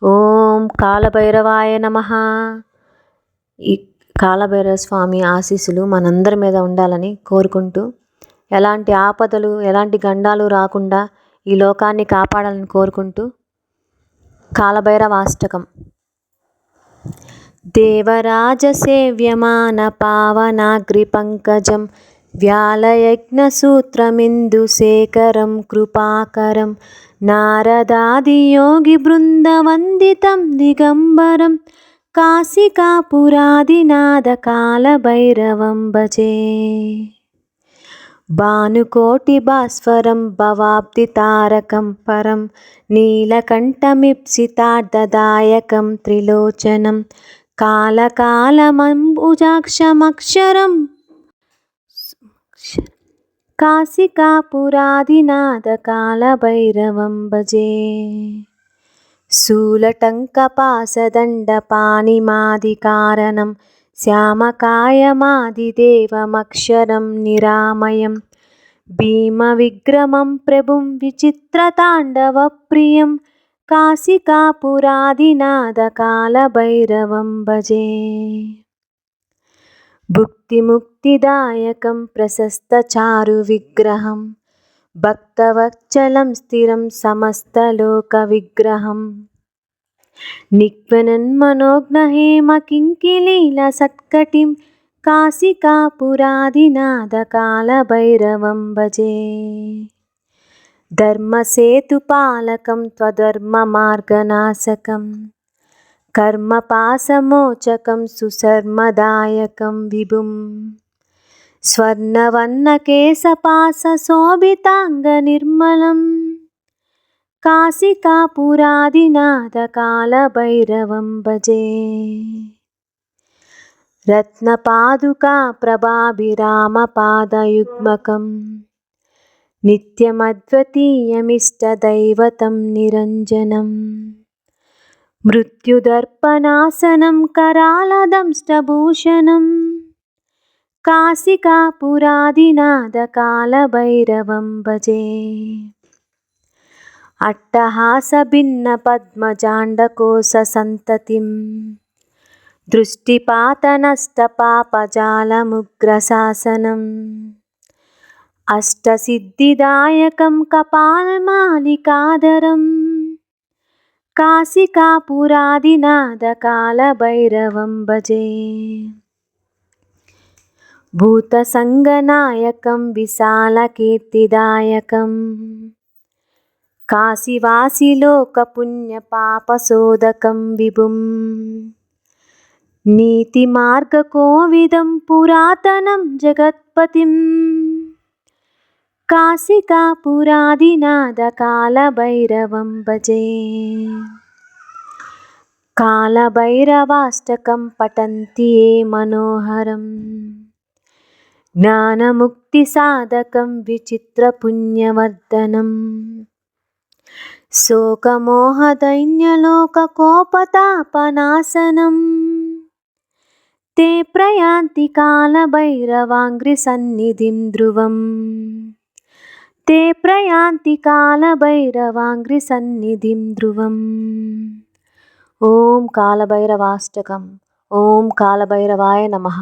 ఓం కాలభైరవాయ నమః. ఈ కాలభైరవ స్వామి ఆశీస్సులు మనందరి మీద ఉండాలని కోరుకుంటూ, ఎలాంటి ఆపదలు ఎలాంటి గండాలు రాకుండా ఈ లోకాన్ని కాపాడాలని కోరుకుంటూ కాలభైరవాష్టకం. దేవరాజ సేవ్యమాన పావనాగ్రి పంకజం వ్యాళయజ్ఞసూత్రమిందు శేఖరం కృపాకరం నారదాదియోగి బృందవందితం దిగంబరం కాశికాపురాదినాథ కాలభైరవం భజే. భానుకోటి భాస్వరం భవాబ్ది తారకం పరం నీలకంఠమిప్సితార్థదాయకం త్రిలోచనం కాలకాలమంబుజాక్షమక్షరం కాశికాపురాదినాథ కాలభైరవం భజే. శూలటంకపాసదండపాణిమాదికారణం శ్యామకాయమాదిదేవమక్షరం నిరామయం భీమవిగ్రమం ప్రభుం విచిత్రతాండవప్రియం కాశికాపురాదినాథ కాలభైరవం భజే. భుక్తిముక్తిదాయకం ప్రశస్తచారు విగ్రహం భక్తవత్సలం స్థిరం సమస్తలోక విగ్రహం నిక్వనన్మనోజ్ఞహేమ కింకిలీల సత్కటిం కాశికాపురాదినాథ కాలభైరవం భజే. ధర్మసేతుపాలకం త్వధర్మమార్గనాశకం కర్మపాశమోచకం సుశర్మదాయకం విభుం స్వర్ణవర్ణకేశపాశశోభితాంగనిర్మలం కాశికాపురాదినాథ కాలభైరవం భజే. రత్నపాదుకా ప్రభాభిరామపాదయుగ్మకం నిత్యమద్వితీయమిష్టదైవతం నిరంజనం మృత్యుదర్పణాసనం करालदंष्टभूषणं కాశికాపురాదినాథ కాలభైరవం భజే. అట్టహాసభిన్నపద్మజాండకోశసంతతిం దృష్టిపాతనష్టపాపజాలముగ్రశాసనం అష్టసిద్ధిదాయకం కపాలమాలికాధరం కాశికాపురాదినాథ కాలభైరవం భజే. భూతసంగనాయకం విశాలకీర్తిదాయకం కాశీవాసిలోకపుణ్యపాపశోధకం విభుం నీతిమార్గకోవిదం పురాతనం జగత్పతిం కాశికాపురాదినాథ కాలభైరవం భజే. కాలభైరవాష్టకం పఠంతి ఏ మనోహరం జ్ఞానముక్తిసాధకం విచిత్రపుణ్యవర్ధనం శోకమోహదైన్యలోకకోపతాపనాశనం తే ప్రయాంతి కాలభైరవాంఘ్రిసన్నిధిం ధ్రువం తే ప్రయాంతి కాలభైరవాంఘ్రిసన్నిధిం ధ్రువం. ఓం కాలభైరవాష్టకం. ఓం కాలభైరవాయ నమః.